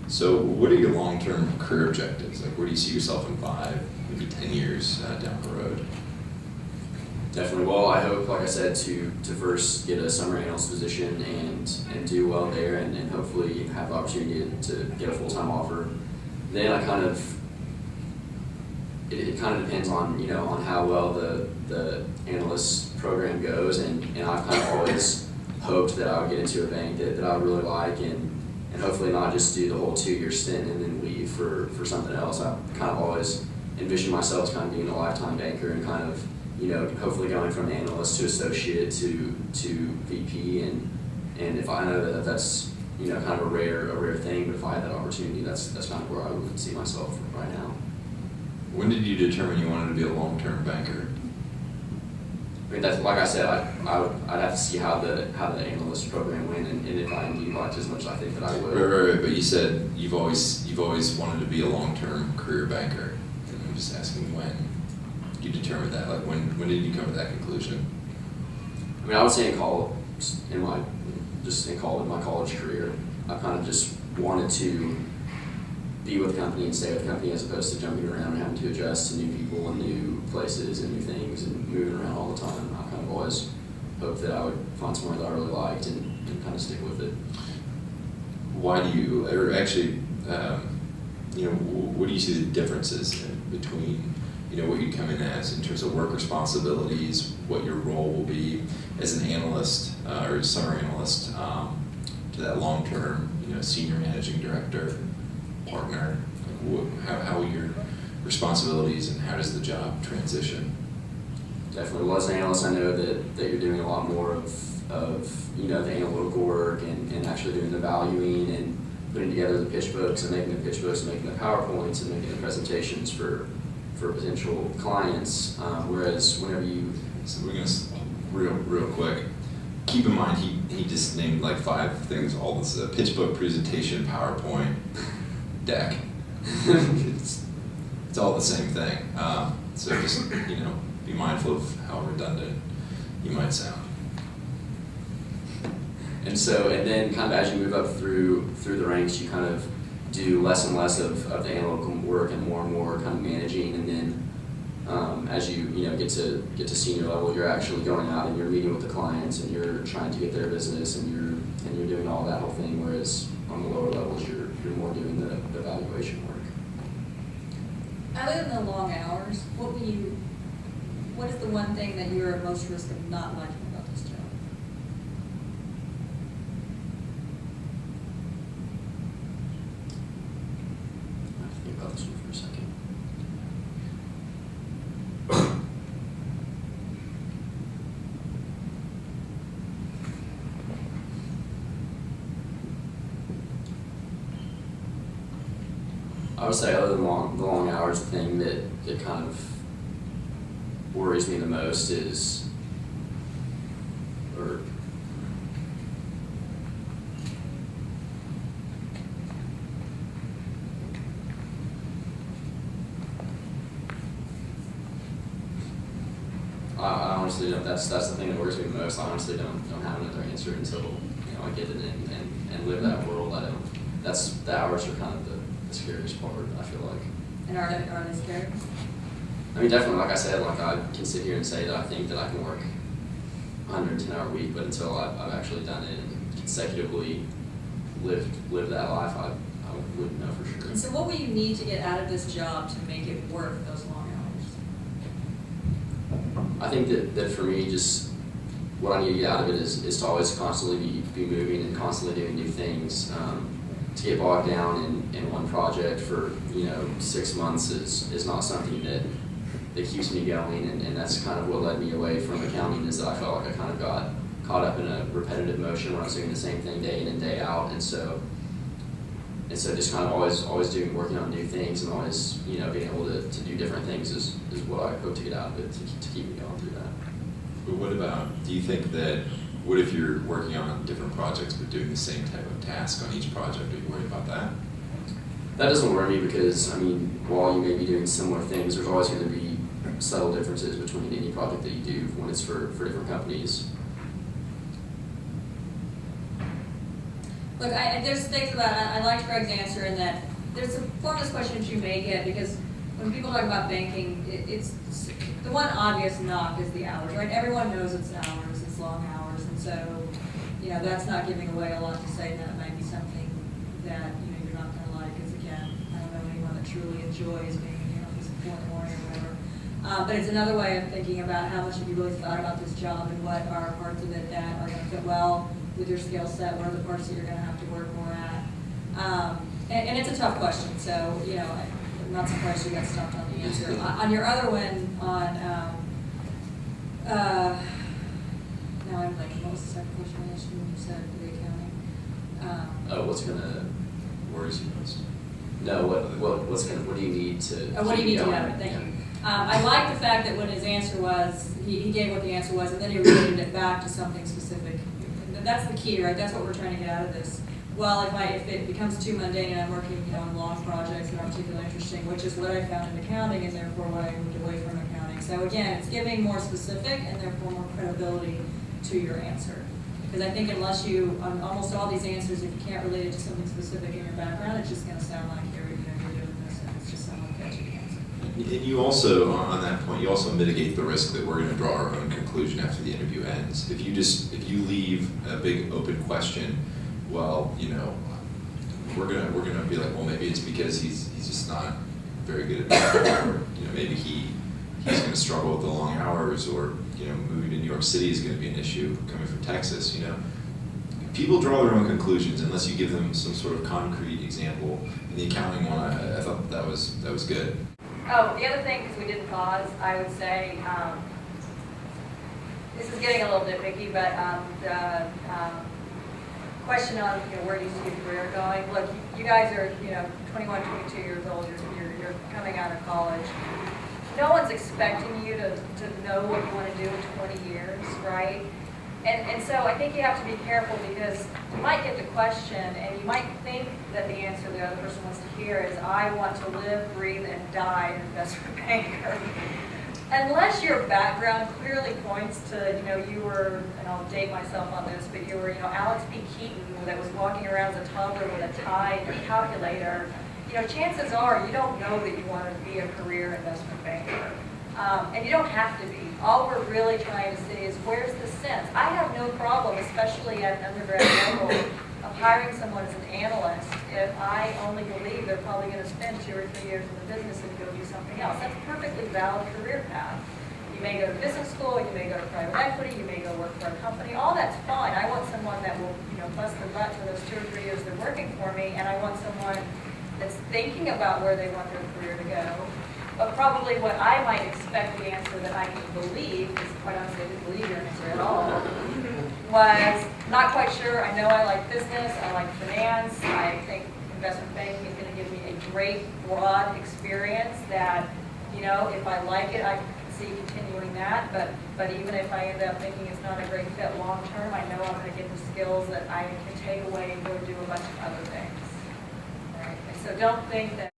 So what are your long-term career objectives? Like, where do you see yourself in 5, maybe 10 years down the road? Definitely. Well, I hope, like I said, to first get a summer analyst position and do well there, and hopefully have the opportunity to get a full-time offer. Then I kind of, it kind of depends on, you know, on how well the analyst program goes, and I've kind of always hoped that I would get into a bank that I would really like, and hopefully not just do the whole 2-year stint and then leave for something else. I kind of always envisioned myself as kind of being a lifetime banker and kind of, you know, hopefully going from analyst to associate to VP, and if I know that that's, you know, kind of a rare thing, but if I had that opportunity, that's kind of where I would see myself right now. When did you determine you wanted to be a long-term banker? I mean, that's, like I said, I'd have to see how the analyst program went, and if I indeed liked as much as I think that I would. Right. But you said you've always wanted to be a long-term career banker, and I'm just asking when you determined that. Like, when did you come to that conclusion? I mean, I would say in college, in my college career, I kind of just wanted to be with the company and stay with the company, as opposed to jumping around and having to adjust to new people and new places and new things and moving around all the time. I kind of always hoped that I would find somewhere that I really liked and kind of stick with it. Why do you, or actually, you know, what do you see the differences between, you know, what you come in as in terms of work responsibilities, what your role will be as an analyst or a summer analyst, to that long-term, you know, senior managing director, partner? Like, how are your responsibilities and how does the job transition? Definitely. Well, as an analyst, I know that you're doing a lot more of you know, the analytical work and actually doing the valuing and putting together the pitch books and making the pitch books and making the PowerPoints and making the presentations for potential clients. Whereas whenever you... So we're gonna, real quick, keep in mind he just named like 5 things, all this pitch book, presentation, PowerPoint, deck. It's all the same thing. So just, you know, be mindful of how redundant you might sound. And then kind of as you move up through the ranks, you kind of do less and less of the analytical work and more kind of managing, and then as you know get to senior level, you're actually going out and you're meeting with the clients and you're trying to get their business and you're doing all that whole thing, whereas on the lower levels you're more doing the evaluation work. Other than the long hours, what is the one thing that you're at most risk of not liking about this job? I have to think about this one for a second. I would say, other than the long hours, the thing that kind of worries me the most is, or I honestly don't. That's the thing that worries me the most. I honestly don't have another answer until, you know, I get it and live that world. I don't. That's the hours are kind of the scariest part, I feel like. And are they scary? I mean, definitely, like I said, like I can sit here and say that I think that I can work a 110-hour week, but until I've actually done it and consecutively lived that life, I wouldn't know for sure. And so what will you need to get out of this job to make it worth those long hours? I think that for me, just what I need to get out of it is to always constantly be moving and constantly doing new things. To get bogged down in one project for, you know, 6 months is not something that keeps me going, and that's kind of what led me away from accounting, is that I felt like I kind of got caught up in a repetitive motion when I was doing the same thing day in and day out, and so just kind of always working on new things and always, you know, being able to do different things is what I hope to get out of it to keep me going through that. But what about, do you think that, what if you're working on different projects but doing the same type of task on each project? Are you worried about that? That doesn't worry me because, I mean, while you may be doing similar things, there's always going to be subtle differences between any project that you do when it's for different companies. Look, there's things about, I liked Greg's answer in that there's some formless questions you may get, because when people talk about banking, it's the one obvious knock is the hours, right? Everyone knows it's hours, it's long hours, and so, that's not giving away a lot to say that it might be something that, you're not gonna like, because again, I don't know anyone that truly enjoys being in the office at 4 in the morning or whatever. But it's another way of thinking about how much have you really thought about this job and what are parts of it that are gonna fit well with your skill set, what are the parts that you're gonna have to work more at. And it's a tough question, so, I'm not surprised you got stumped on the answer. On your other one, on, now I'm blanking, what was the second question I asked you when you said the accounting? What's gonna, Worries you most? no, what do you need to? What do you need to keep know? going? Thank Yeah. you. I like the fact that when his answer was, he gave what the answer was, and then he related it back to something specific. That's the key, right? That's what we're trying to get out of this. Well, if it becomes too mundane and I'm working, on long projects that aren't particularly interesting, which is what I found in accounting, and therefore what I moved away from accounting. So again, it's giving more specific and therefore more credibility to your answer. Because I think unless you, on almost all these answers, if you can't relate it to something specific in your background, it's just going to sound like you're doing this, and it's just somewhat catchy answer. And you also, on that point, you also mitigate the risk that we're going to draw our own conclusion after the interview ends. If you leave a big open question, well, we're gonna be like, well, maybe it's because he's just not very good at that, or maybe he's going to struggle with the long hours, or moving to New York City is going to be an issue coming from Texas. People draw their own conclusions unless you give them some sort of concrete example. In the accounting one, I thought that was good. Oh, the other thing, because we didn't pause, I would say, this is getting a little nitpicky, but the question on where do you see your career going? Look, you guys are 21, 22 years old. You're coming out of college. No one's expecting you to know what you want to do in 20 years, right? And so I think you have to be careful, because you might get the question and you might think that the answer the other person wants to hear is, I want to live, breathe, and die an investment banker. Unless your background clearly points to, you were, and I'll date myself on this, but you were, Alex P. Keaton, that was walking around as a toddler with a tie and a calculator, chances are you don't know that you want to be a career investment banker. And you don't have to be. All we're really trying to see is, where's the sense? I have no problem, especially at an undergrad level, of hiring someone as an analyst if I only believe they're probably going to spend 2 or 3 years in the business and go do something else. That's a perfectly valid career path. You may go to business school, you may go to private equity, you may go work for a company. All that's fine. I want someone that will, bust their butt for those 2 or 3 years they're working for me, and I want someone that's thinking about where they want their career to go. But probably what I might expect the answer that I can believe, because quite honestly I didn't believe your answer at all, was not quite sure. I know I like business, I like finance, I think investment banking is going to give me a great broad experience that, if I like it, I can see continuing that. But even if I end up thinking it's not a great fit long term, I know I'm going to get the skills that I can take away and go do a bunch of other things. Right? And so don't think that